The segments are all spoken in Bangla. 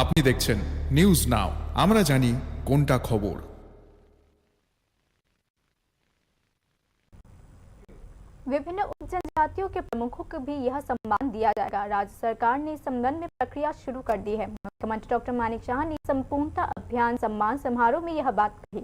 আপনি দেখছেন নিউজ নাও, আমরা জানি কোনটা খবর। विभिन्न उपजनजातियों के प्रमुखों को भी यह सम्मान दिया जाएगा। राज्य सरकार ने इस संबंध में प्रक्रिया शुरू कर दी है। मुख्यमंत्री डॉक्टर मानिक शाह ने संपूर्णता अभियान सम्मान समारोह में यह बात कही।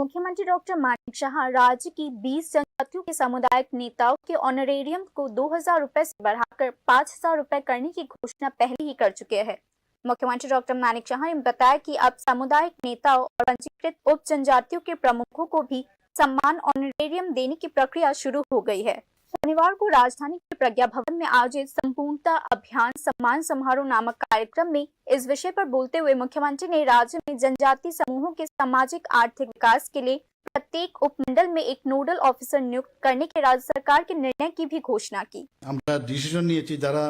मुख्यमंत्री डॉक्टर मानिक शाह राज्य की 20 जनजातियों के सामुदायिक नेताओं के ऑनरेरियम को 2000 रुपए से बढ़ाकर 5000 रुपए करने की घोषणा पहले ही कर चुके हैं। मुख्यमंत्री डॉक्टर मानिक शाह ने बताया कि अब सामुदायिक नेताओं और पंजीकृत उप जनजातियों के प्रमुखों को भी सम्मान ऑनरेरियम देने की प्रक्रिया शुरू हो गई है। शनिवार को राजधानी के प्रज्ञा भवन में आयोजित संपूर्णता अभियान सम्मान समारोह नामक कार्यक्रम में इस विषय पर बोलते हुए मुख्यमंत्री ने राज्य में जनजाति समूहों के सामाजिक आर्थिक विकास के लिए प्रत्येक उपमंडल में एक नोडल ऑफिसर नियुक्त करने के राज्य सरकार के निर्णय की भी घोषणा की। আমরা ডিসিশন নিয়েছি যারা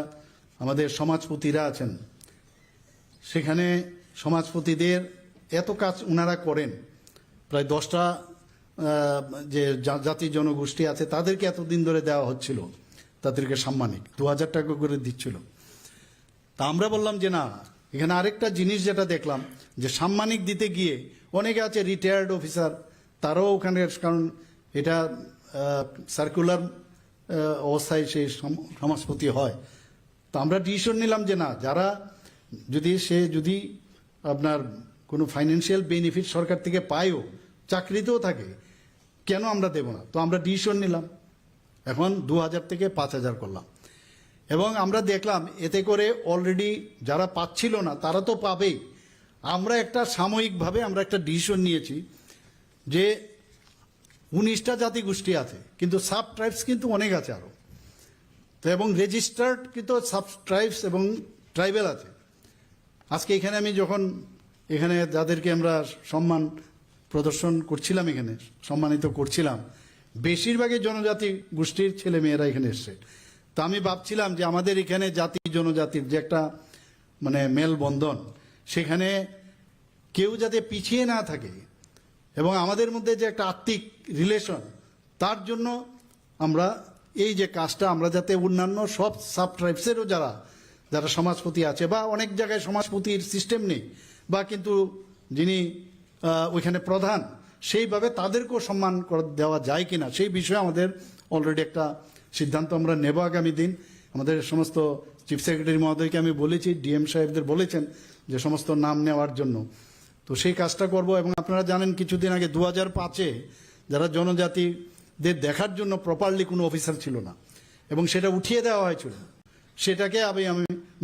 আমাদের সমাজপতিরা আছেন সেখানে সমাজপতিদের এত কাজ ওনারা করেন, প্রায় 10টা যে জাতি জনগোষ্ঠী আছে তাদেরকে এতদিন ধরে দেওয়া হচ্ছিল, তাদেরকে সাম্মানিক 2000 টাকা করে দিচ্ছিল। তা আমরা বললাম যে না, এখানে আরেকটা জিনিস যেটা দেখলাম যে সাম্মানিক দিতে গিয়ে অনেকে আছে রিটায়ার্ড অফিসার, তারাও ওখানে, কারণ এটা সার্কুলার অবস্থায় সেই সমাজপতি হয়। তো আমরা ডিসিশন নিলাম যে না, যারা যদি আপনার কোনো ফাইন্যান্সিয়াল বেনিফিট সরকার থেকে পায়ও, চাকরিতেও থাকে, কেন আমরা দেব না? তো আমরা ডিসিশন নিলাম, এখন 2000 থেকে 5000 করলাম। এবং আমরা দেখলাম এতে করে অলরেডি যারা পাচ্ছিল না তারা তো পাবেই। আমরা একটা সাময়িকভাবে আমরা একটা ডিসিশন নিয়েছি যে 19টা জাতিগোষ্ঠী আছে, কিন্তু সাব ট্রাইবস কিন্তু অনেক আছে আরো, তো এবং রেজিস্টার্ড কিন্তু সাব ট্রাইবস এবং ট্রাইবেল আছে। আজকে এখানে আমি যখন এখানে যাদেরকে আমরা সম্মান প্রদর্শন করছিলাম, এখানে সম্মানিত করছিলাম, বেশিরভাগই জনজাতি গোষ্ঠীর ছেলে মেয়েরা এখানে এসছে। তা আমি ভাবছিলাম যে আমাদের এখানে জাতি জনজাতির যে একটা মানে মেলবন্ধন, সেখানে কেউ যাতে পিছিয়ে না থাকে এবং আমাদের মধ্যে যে একটা আত্মিক রিলেশন, তার জন্য আমরা এই যে কাজটা আমরা যাতে অন্যান্য সব সাব ট্রাইবসেরও যারা সমাজপতি আছে, বা অনেক জায়গায় সমাজপতির সিস্টেম নেই, বা কিন্তু যিনি ওইখানে প্রধান, সেইভাবে তাদেরকেও সম্মান দেওয়া যায় কিনা সেই বিষয়ে আমাদের অলরেডি একটা সিদ্ধান্ত আমরা নেব আগামী দিন। আমাদের সমস্ত চিফ সেক্রেটারি মহোদয়কে আমি বলেছি, ডিএম সাহেবদের বলেছেন যে সমস্ত নাম নেওয়ার জন্য, তো সেই কাজটা করব। এবং আপনারা জানেন কিছুদিন আগে 2005-এ যারা জনজাতিদের দেখার জন্য প্রপারলি কোনো অফিসার ছিল না এবং সেটা উঠিয়ে দেওয়া হয়েছিল, সেটাকে আমি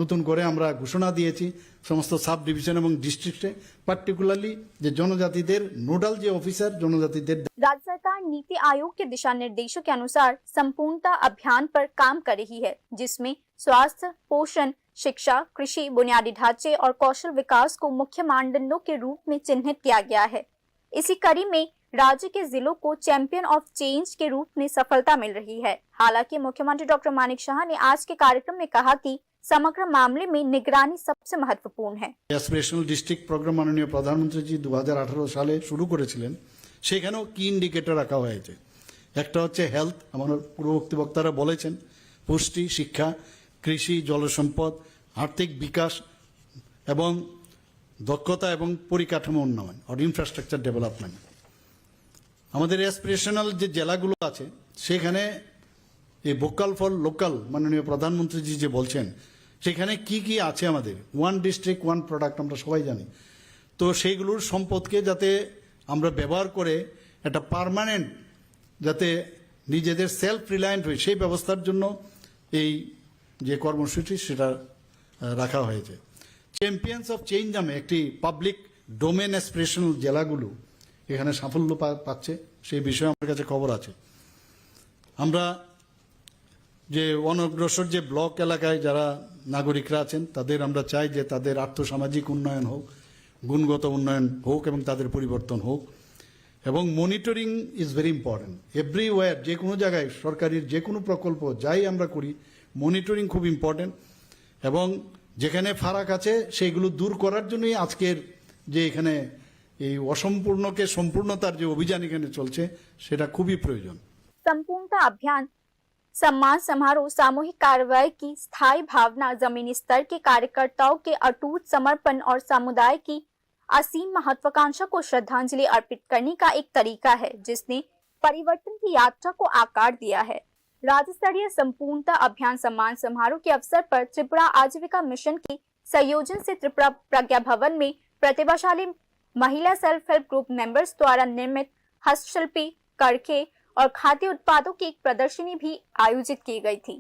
নতুন করে আমরা ঘোষণা দিয়েছি সমস্ত সাব ডিভিশন এবং ডিস্ট্রিক্টে, পার্টিকুলারলি যে জনজাতিদের নোডাল যে অফিসার জনজাতিদের। राज्य सरकार नीति आयोग के दिशा निर्देशों के अनुसार संपूर्णता अभियान पर काम कर रही है, जिसमें स्वास्थ्य, पोषण, शिक्षा, कृषि, बुनियादी ढांचे और कौशल विकास को मुख्य मानदंडों के रूप में चिन्हित किया गया है। इसी कड़ी में राज्य के जिलों को चैंपियन ऑफ चेंज के रूप में सफलता मिल रही है। हालांकि मुख्यमंत्री डॉक्टर मानिक शाह ने आज के कार्यक्रम में कहा कि समग्र मामले में निगरानी सबसे महत्वपूर्ण है। অ্যাসপিরেশনাল ডিস্ট্রিক্ট প্রোগ্রাম মাননীয় প্রধানমন্ত্রী 2018 সালে শুরু করেছিলেন, সেখানেও কি ইন্ডিকেটর রাখা হয়েছে। একটা হচ্ছে হেলথ, আমার পূর্ববর্তী বক্তারা বলেছেন, পুষ্টি, শিক্ষা, কৃষি, জলসম্পদ, আর্থিক বিকাশ এবং দক্ষতা এবং পরিকাঠামো উন্নয়ন আর ইনফ্রাস্ট্রাকচার ডেভেলপমেন্ট। আমাদের অ্যাসপিরেশনাল যে জেলাগুলো আছে সেখানে এই ভোকাল ফর লোকাল মাননীয় প্রধানমন্ত্রীজি যে বলছেন, সেখানে কি কি আছে আমাদের, ওয়ান ডিস্ট্রিক্ট ওয়ান প্রোডাক্ট আমরা সবাই জানি। তো সেইগুলোর সম্পদকে যাতে আমরা ব্যবহার করে একটা পার্মানেন্ট যাতে নিজেদের সেলফ রিলায়েন্ট হই, সেই ব্যবস্থার জন্য এই যে কর্মসূচি সেটা রাখা হয়েছে। চ্যাম্পিয়ন্স অফ চেঞ্জ নামে একটি পাবলিক ডোমেন অ্যাসপিরেশনাল জেলাগুলো এখানে সাফল্য পাচ্ছে, সেই বিষয়ে আমার কাছে খবর আছে। আমরা যে অনগ্রসর যে ব্লক এলাকায় যারা নাগরিকরা আছেন তাদের আমরা চাই যে তাদের আর্থসামাজিক উন্নয়ন হোক, গুণগত উন্নয়ন হোক এবং তাদের পরিবর্তন হোক। এবং monitoring is very important everywhere, যে কোনো জায়গায় সরকারের যে কোনো প্রকল্প যাই আমরা করি, মনিটরিং খুব ইম্পর্টেন্ট। এবং যেখানে ফারাক আছে সেইগুলো দূর করার জন্যই আজকের যে এখানে এই অসম্পূর্ণকে সম্পূর্ণতার যে অভিযান এখানে চলছে সেটা খুবই প্রয়োজন। संपूर्णता अभियान सम्मान समारोह सामूहिक कार्रवाई की स्थायी भावना, जमीनी स्तर के कार्यकर्ताओं के अटूट समर्पण और समुदाय की असीम महत्वाकांक्षा को श्रद्धांजलि अर्पित करने का एक तरीका है जिसने परिवर्तन की यात्रा को आकार दिया है। राज्य स्तरीय संपूर्णता अभियान सम्मान समारोह के अवसर पर त्रिपुरा आजीविका मिशन के संयोजन से त्रिपुरा प्रज्ञा भवन में प्रतिभाशाली महिला सेल्फ हेल्प ग्रुप मेंबर्स द्वारा निर्मित हस्तशिल्पी, करखे और खाद्य उत्पादों की एक प्रदर्शनी भी आयोजित की गई थी।